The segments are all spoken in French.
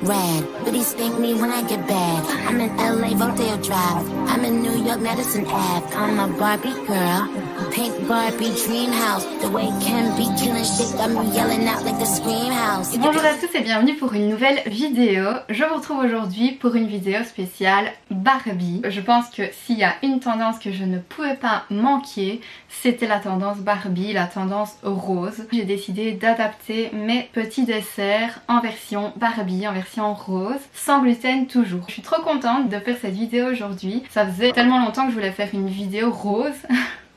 rad. Really spank me when I get bad. I'm in LA, Rodeo Drive. I'm in New York, Madison Ave. I'm a Barbie girl. Pink Barbie dream house. The way Ken be killing shit got me yelling out like the scream house. Bonjour à tous et bienvenue pour une nouvelle vidéo. Je vous retrouve aujourd'hui pour une vidéo spéciale Barbie. Je pense que s'il y a une tendance que je ne pouvais pas manquer, c'était la tendance Barbie, la tendance rose. J'ai décidé d'adapter mes petits desserts en version Barbie, en version rose, sans gluten toujours. Je suis trop contente de faire cette vidéo aujourd'hui. Ça faisait tellement longtemps que je voulais faire une vidéo rose.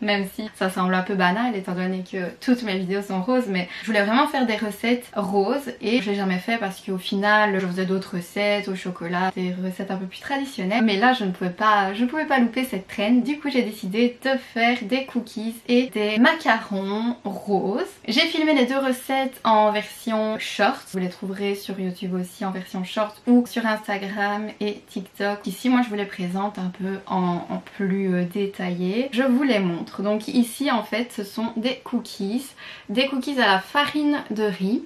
Même si ça semble un peu banal étant donné que toutes mes vidéos sont roses, mais je voulais vraiment faire des recettes roses et je l'ai jamais fait parce qu'au final je faisais d'autres recettes au chocolat, des recettes un peu plus traditionnelles, mais là je ne pouvais pas louper cette trend. Du coup j'ai décidé de faire des cookies et des macarons roses. J'ai filmé les deux recettes en version short, vous les trouverez sur YouTube aussi en version short ou sur Instagram et TikTok. Ici moi je vous les présente un peu en plus détaillé, je vous les montre. Donc ici en fait ce sont des cookies à la farine de riz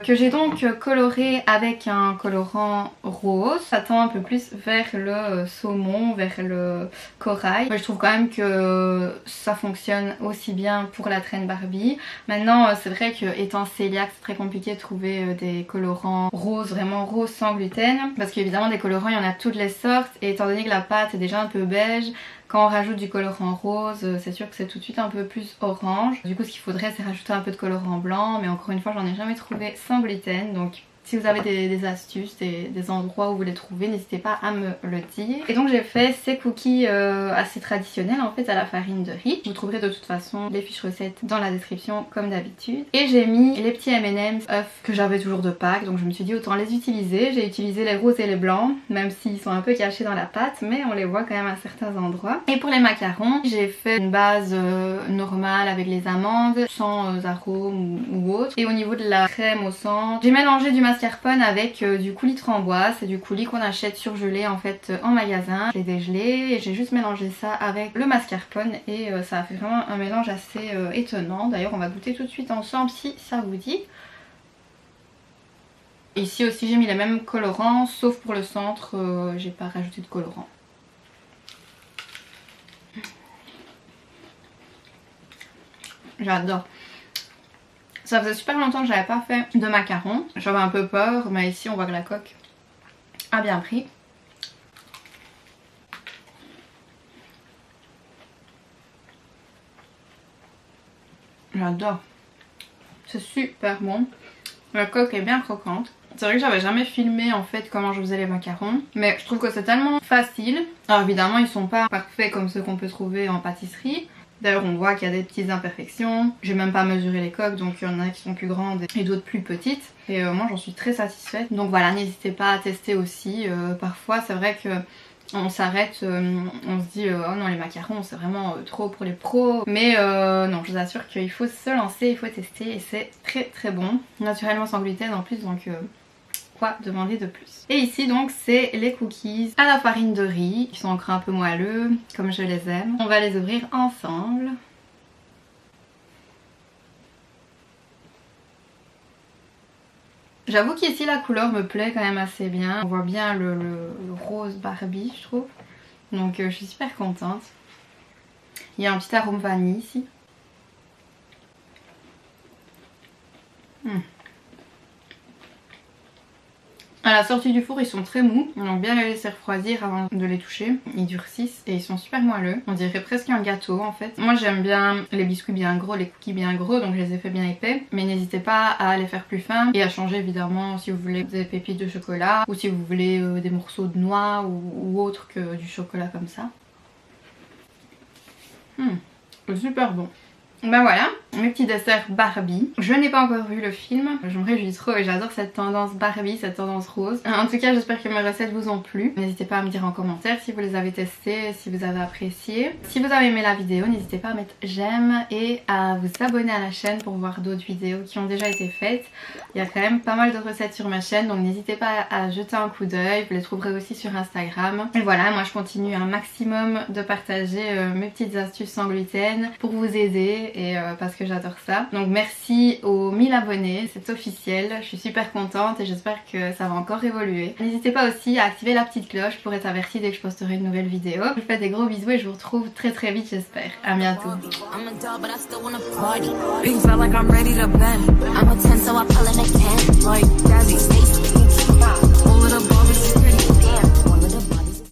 que j'ai donc coloré avec un colorant rose. Ça tend un peu plus vers le saumon, vers le corail. Mais je trouve quand même que ça fonctionne aussi bien pour la traîne Barbie. Maintenant c'est vrai que étant cœliaque c'est très compliqué de trouver des colorants roses, vraiment roses sans gluten. Parce qu'évidemment des colorants il y en a toutes les sortes et étant donné que la pâte est déjà un peu beige, quand on rajoute du colorant rose, c'est sûr que c'est tout de suite un peu plus orange. Du coup ce qu'il faudrait c'est rajouter un peu de colorant blanc, mais encore une fois j'en ai jamais trouvé sans gluten. Donc si vous avez des astuces, des endroits où vous les trouvez, n'hésitez pas à me le dire. Et donc j'ai fait ces cookies assez traditionnels en fait à la farine de riz. Vous trouverez de toute façon les fiches recettes dans la description comme d'habitude. Et j'ai mis les petits M&M's œufs que j'avais toujours de Pâques, donc je me suis dit autant les utiliser. J'ai utilisé les roses et les blancs, même s'ils sont un peu cachés dans la pâte, mais on les voit quand même à certains endroits. Et pour les macarons, j'ai fait une base normale avec les amandes, sans arômes ou autre. Et au niveau de la crème au centre, j'ai mélangé du mascarpone avec du coulis framboise. C'est du coulis qu'on achète surgelé en fait en magasin. Je l'ai dégelé et j'ai juste mélangé ça avec le mascarpone et ça a fait vraiment un mélange assez étonnant. D'ailleurs on va goûter tout de suite ensemble si ça vous dit. Ici aussi j'ai mis les mêmes colorants sauf pour le centre, j'ai pas rajouté de colorant. J'adore. Ça faisait super longtemps que j'avais pas fait de macarons. J'avais un peu peur, mais ici on voit que la coque a bien pris. J'adore. C'est super bon. La coque est bien croquante. C'est vrai que j'avais jamais filmé en fait comment je faisais les macarons, mais je trouve que c'est tellement facile. Alors évidemment ils sont pas parfaits comme ceux qu'on peut trouver en pâtisserie. D'ailleurs on voit qu'il y a des petites imperfections. J'ai même pas mesuré les coques, donc il y en a qui sont plus grandes et d'autres plus petites. Et moi j'en suis très satisfaite. Donc voilà, n'hésitez pas à tester aussi. Parfois c'est vrai que on s'arrête, on se dit oh non les macarons c'est vraiment trop pour les pros. Mais non, je vous assure qu'il faut se lancer, il faut tester et c'est très très bon. Naturellement sans gluten en plus, donc quoi demander de plus. Et ici donc c'est les cookies à la farine de riz qui sont encore un peu moelleux comme je les aime. On va les ouvrir ensemble. J'avoue qu'ici la couleur me plaît quand même assez bien. On voit bien le rose Barbie je trouve. Donc je suis super contente. Il y a un petit arôme vanille ici. À la sortie du four ils sont très mous, donc bien les laisser refroidir avant de les toucher. Ils durcissent et ils sont super moelleux, on dirait presque un gâteau en fait. Moi j'aime bien les biscuits bien gros, les cookies bien gros, donc je les ai fait bien épais. Mais n'hésitez pas à les faire plus fins et à changer évidemment si vous voulez des pépites de chocolat ou si vous voulez des morceaux de noix ou autre que du chocolat comme ça. C'est super bon. Ben voilà, mes petits desserts Barbie. Je n'ai pas encore vu le film, je me réjouis trop et j'adore cette tendance Barbie, cette tendance rose. En tout cas j'espère que mes recettes vous ont plu. N'hésitez pas à me dire en commentaire si vous les avez testées, si vous avez apprécié. Si vous avez aimé la vidéo, n'hésitez pas à mettre j'aime et à vous abonner à la chaîne pour voir d'autres vidéos qui ont déjà été faites. Il y a quand même pas mal de recettes sur ma chaîne, donc n'hésitez pas à jeter un coup d'œil. Vous les trouverez aussi sur Instagram. Et voilà, moi je continue un maximum de partager mes petites astuces sans gluten pour vous aider et parce que j'adore ça. Donc merci aux 1000 abonnés, c'est officiel, je suis super contente et j'espère que ça va encore évoluer. N'hésitez pas aussi à activer la petite cloche pour être averti dès que je posterai une nouvelle vidéo. Je vous fais des gros bisous et je vous retrouve très très vite j'espère. À bientôt.